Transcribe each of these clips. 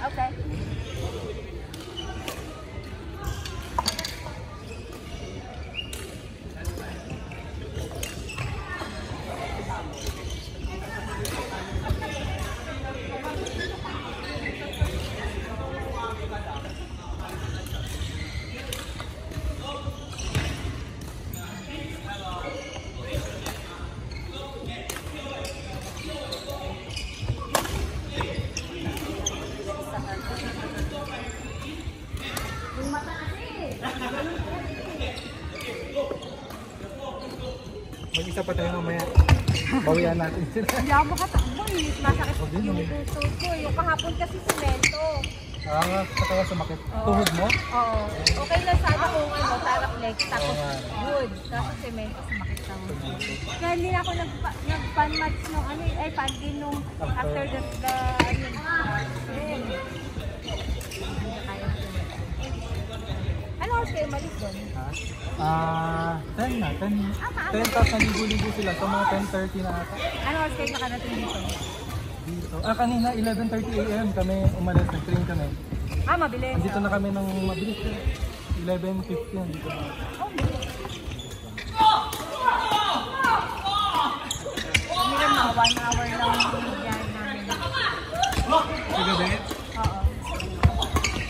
Okay. Mag-isa pa tayo mamaya. Bawian natin sila. Hindi ako makatakbo eh. Masakit yung tuhod ko. Yung kahapon kasi semento. Sa kaya sumakit. Tuhod mo? Oo. Okay lang sana kung ano, Taraflex. Tapos wood. Tapos semento, sumakit sa wood. Kaya hindi na ako nag-pan-match nung ano eh. Ay, pan din nung after the ano oras kayo malis doon? 10 na. 10 tapos naligo-ligo sila. So mga 10:30 na ata. Ano oras kayo nakarating dito? Dito. Kanina 11:30 AM kami umalis. Nag-train kami. Mabilis. Dito na kami ng mabilis. 11:50 yan dito. Kami lang mga 1 hour lang yung biyahe namin. Sige, Beth? Oo.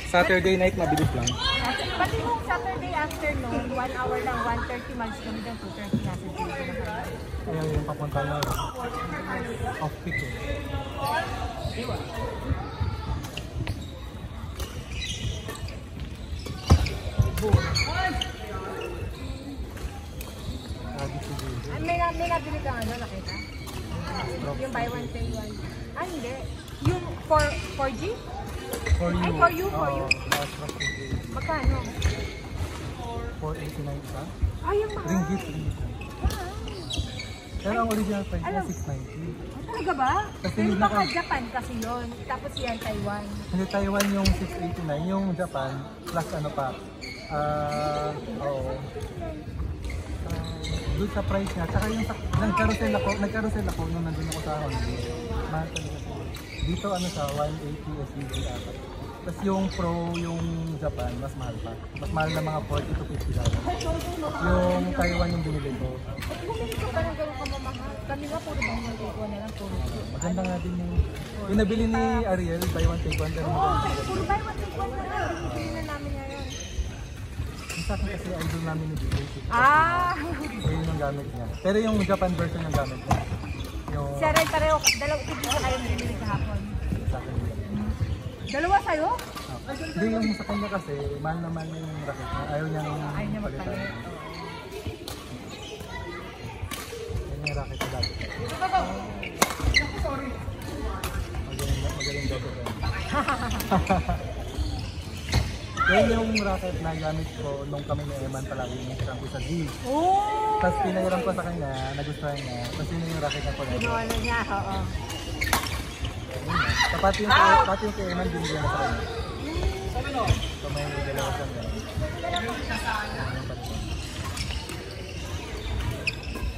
Saturday night mabilis lang. Pati kung Saturday afternoon, 1 hour lang, 1:30 malis kami doon, 2:30 nasa dito na kami. Kaya yung papunta na off-peak eh. May nabili kang ano, nakita? Yung buy one, pay one. Hindi. Yung 4G? For you. Ay, for you. Magkano? 489 isa. Ay, yung mahal. Ringgit. Pero ang original price niya 690. Talaga ba? Kasi Pero baka Japan kasi yun. Tapos yan, Taiwan. Hindi, Taiwan yung 689. Yung Japan, plus ano pa. Doon sa price niya. Tsaka yung nag-carousel ako nung nandun ako sa Honda. Mahal talaga siya. Dito ano sa 180 SGD ata. Tapos yung Pro, yung Japan, mas mahal pa. Mas mahal na mga 40 to 50 dollars. Yung Taiwan yung binili ko. Bumili ko pa ng gano'n kamamahal. Kami nga puro bang mag-iko na lang, puro. Maganda nga din yung nabili ni Ariel, buy one take one. Oo, puro buy one take one na lang. Bibili na namin ngayon. Yung sa akin kasi idol namin ni DJ. So yun yung gamit niya. Pero yung Japan version yung gamit niya. Yung Si Aray pareho, dalawang tigil kayo bibili kahapon. sa akin. Dalawa sa'yo? Hindi yung sa kanya kasi, mahal naman yung racket niya. Ayaw niya magpalit. Yan yung racket niya dati. Magaling double rin. Yan yung racket na gamit ko nung kami ni Eman palagi yung tirang ko sa D. Tapos pinahiram ko sa kanya, nagustuhan niya. Tapos yun yung racket na ko na. Ginawa na niya, oo. Pati yung kay Eman, binigyan na sa kanya. So may dalawa siyang gano'n.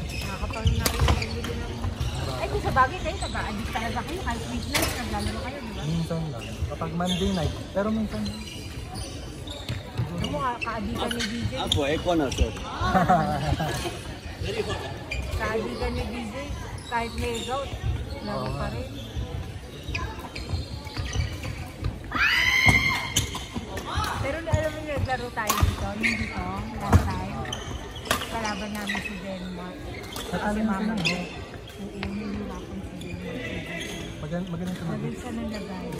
Nakakapang nakikibili ng... Ay, kung sa bagay kayo, nag-a-addict talaga kayo. Kahit weeknight, naglalaro kayo, di ba? Minsan lang. Kapag Monday night. Pero minsan lang. Ano mo, ka-addikan ni DJ? Ako, na sir. Ka-addikan ni DJ, kahit may gout, laro pa rin. Pero alam mo, naglaro tayo dito, hindi to, last time. Kalaban namin si Denmark. Natalo na sila, no? Oo, nililapon si Denmark. Magaling sa Magaling siya ng lagay.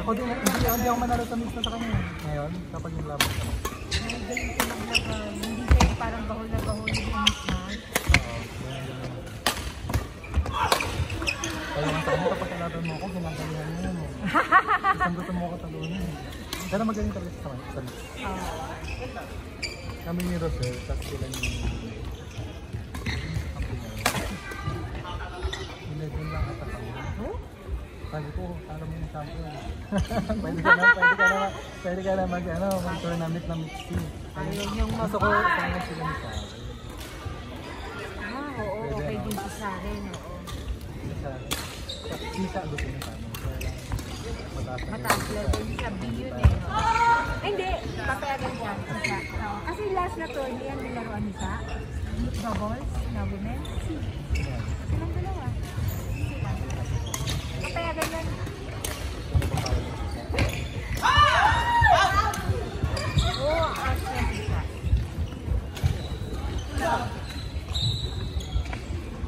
Ako din, hindi ako manalo sa mix na sa kanya. Ngayon, kapag yung laban ka. Magaling siya ng lagay. Hindi kayo parang bahol na bahol yung mismatch. Kaya sa kanya kapag kalaban mo ako, ginagalingan mo yun. Gusto mo ako talunin. Pero magaling talaga sa mix. Kami ni Rosel, tapos sila yung Ilagin lang at ako. Sabi ko, alam mo yung champion. Pwede ka na mag-tournament na mixing. Gusto ko sana sila ni Sari. Oo, okay din si Sari, oo. Sisa, gusto niya sana. Mataas level sa B yun eh. No? Ay, hindi. Papayagan siya. Isa. No. Kasi last na tourney yan, nilaruan isa. Doubles na women. Silang dalawa. Papayagan yan. Oo, as yan isa.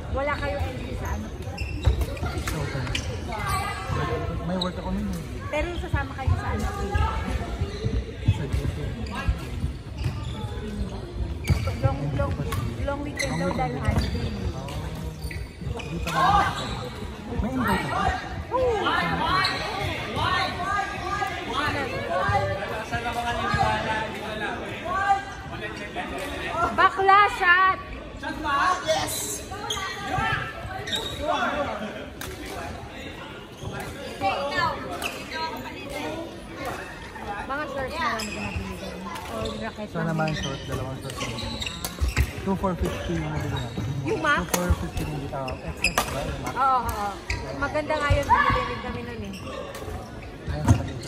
Wala kayo entry sa ano. May work ako nun. Pero sasama kayo sa ano. Sa YouTube. Long weekend daw dahil holiday. Hindi pa naman. May invite ako. Bakla shot! Yes! Mga shorts na lang pinabili doon. O racket So naman short, dalawang short. 2,450 yung nabili natin. Yung Max? 2,450 yung XX ba? Yung Max. Oo, oo. Maganda nga yun, bumili rin kami nun eh. Ayun, nabili.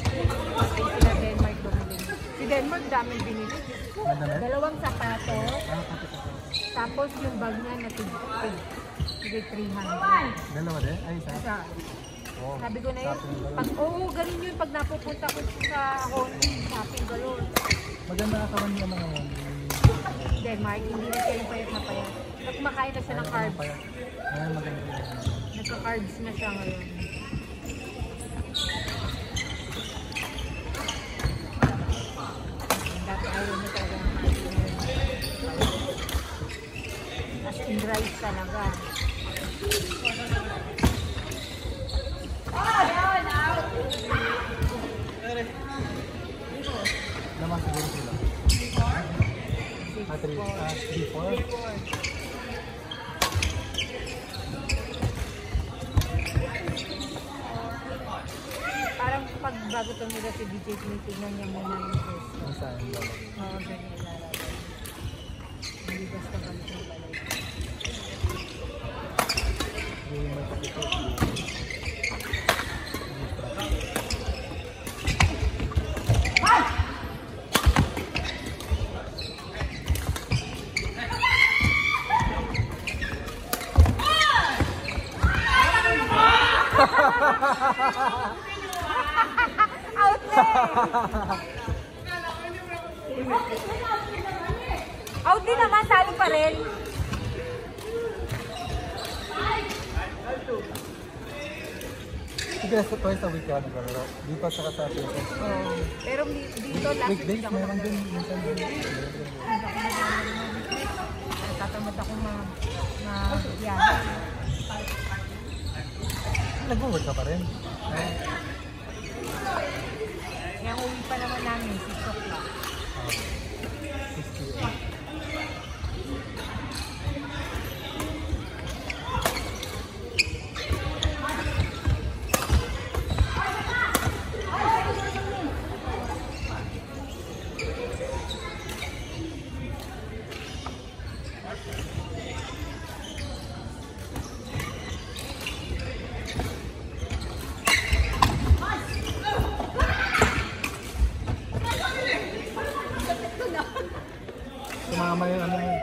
Sila Denmark bumili. Si Denmark daming binili. Madami? Dalawang sapatos, Pati. tapos yung bag niya na tig-300. Dalawa din? Ay, isa. Isa. Oh, Sabi ko na yun, shopping galore. pag, ganun yun pag napupunta ko sa Honey, shopping galore. Maganda ka naman yung mga yun. Denmark, hindi na siya yung payat na payat. At kumakain na siya ng carbs. Ngayon maganda yun. Nagka-carbs na siya ngayon. Dati ayaw niya talaga ng carbs ngayon. As in rice talaga. Naman siguro sila. 3, 4. Parang pag bago tumira si DJ, tinitignan niya muna yung first. Ang saan yung dalawa. Oo, ganyan lalagay. Hindi basta balik yung balay. Yung may pakito. Out na eh! Out din naman, sali pa rin. Sige, sa twice a week ka naglalaro. Dito at saka sa Philippines. Oo. Pero dito last week Weekdays, ako meron din. Minsan din. natatamad ako ma-biyahe. Nag-work ka pa rin. Kaya uwi pa naman namin, 6 o'clock. 68. Sumama yung ano mo.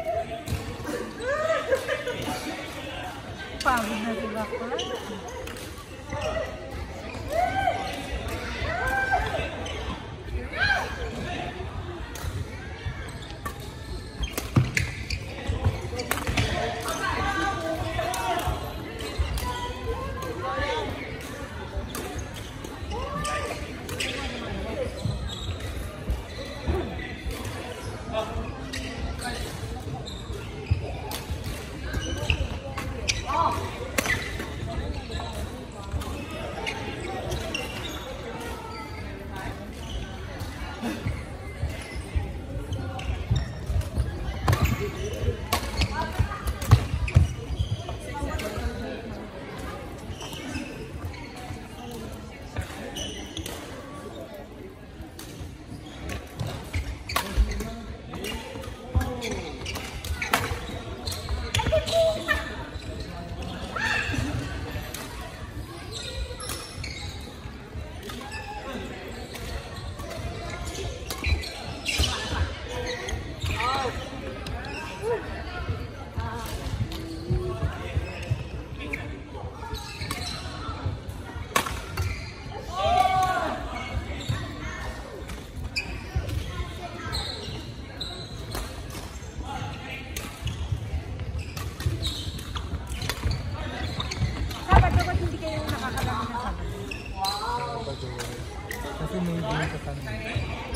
kasi may din sa Sunday.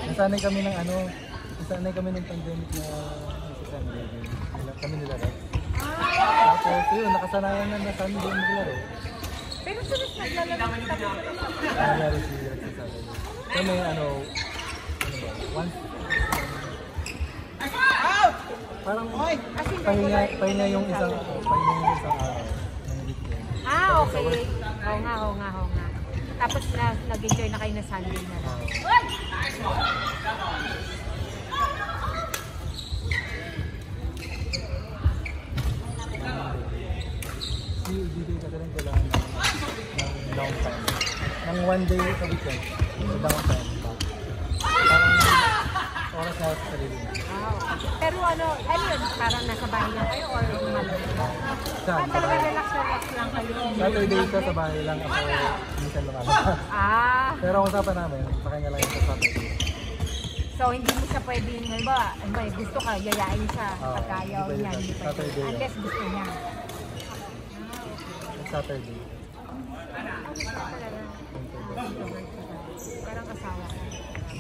Nasanay kami ng pandemic na sa Sunday. Kami nila rin. Tapos yun, nakasanayan na Sunday maglaro. Pero sunod naglalaro kita mo. Nangyari si Rex sa Sunday. Kami once, parang pahinga yung isang araw ng weekend. Okay. Oo nga. Tapos nag-enjoy na kayo na Sunday na lang. Bibigay ka rin kailangan ng downtime. Ng one day sa weekend, downtime pa. Parang oras na sa sarili. Okay. Pero ano yun, parang nasa bahay lang kayo or malaki? Talaga relax lang kayo. Saturday ka sa bahay lang ako, minsan lang ako. Pero ang usapan namin, sa kanya lang yung sa Saturday. So hindi mo siya pwedeng, gusto ka, yayain siya, pagka ayaw niya, hindi pwede. Saturday. Unless gusto niya. Saturday. Gusto ka talaga. Parang asawa ko.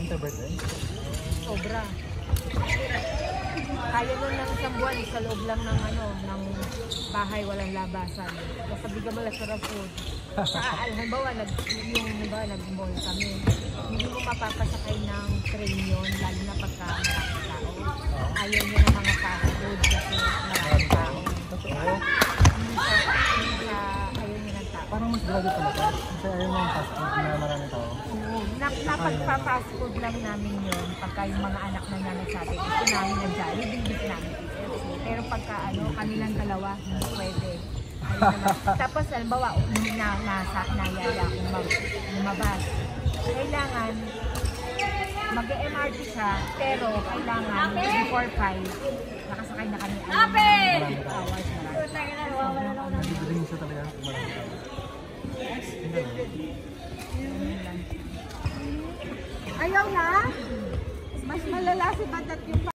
Introvert rin? Sobra. Kaya nun ng isang buwan sa loob lang ng bahay, walang labasan. Basta bigyan mo lang sa food. Halimbawa, nag-mall kami. Hindi mo mapapasakay ng train yun, lalo na pagka maraming tao. Ayaw nyo ng mga fast food kasi maraming tao. Totoo. Ayaw nyo ng tao. Parang mas grabe pala siya. Kasi ayaw mo yung fast food na maraming tao. Napagpa-fast food lang namin yun pagka yung mga anak na namin sa atin. Gusto namin ng Jollibee, gusto namin KFC. Pero pagka kami lang dalawa, hindi pwede. Tapos halimbawa, nayaya akong lumabas. Kailangan mag-MRT siya, pero kailangan before 5, nakasakay na kami. Hours na lang. Nagiging siya talaga kung maraming tao. Ayaw na? Mas malala si Badat yung